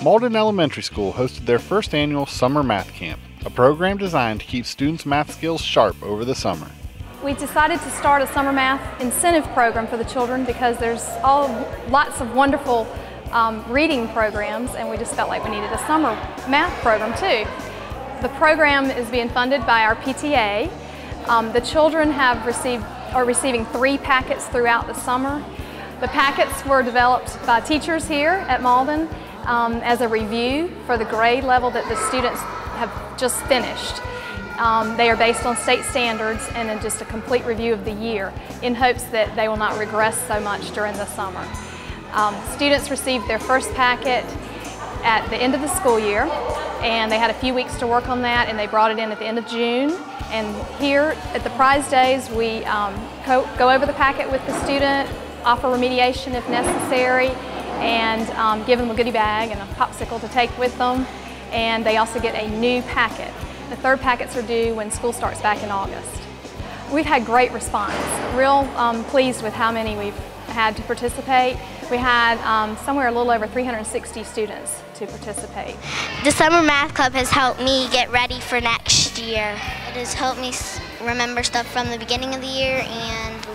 Malden Elementary School hosted their first annual Summer Math Camp, a program designed to keep students' math skills sharp over the summer. We decided to start a summer math incentive program for the children because there's lots of wonderful reading programs, and we just felt like we needed a summer math program too. The program is being funded by our PTA. The children are receiving 3 packets throughout the summer. The packets were developed by teachers here at Malden as a review for the grade level that the students have just finished. They are based on state standards and in just a complete review of the year in hopes that they will not regress so much during the summer. Students received their first packet at the end of the school year, and they had a few weeks to work on that, and they brought it in at the end of June. And here at the prize days, we go over the packet with the student, offer remediation if necessary, and give them a goodie bag and a popsicle to take with them. And they also get a new packet. The 3rd packets are due when school starts back in August. We've had great response. Real pleased with how many we've had to participate. We had somewhere a little over 360 students to participate. The Summer Math Club has helped me get ready for next year. It has helped me remember stuff from the beginning of the year and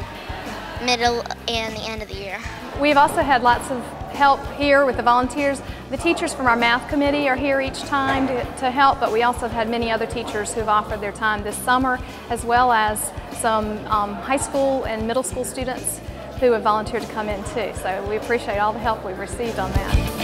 middle and the end of the year. We've also had lots of help here with the volunteers. The teachers from our math committee are here each time to help, but we also have had many other teachers who've offered their time this summer, as well as some high school and middle school students who have volunteered to come in too. So we appreciate all the help we've received on that.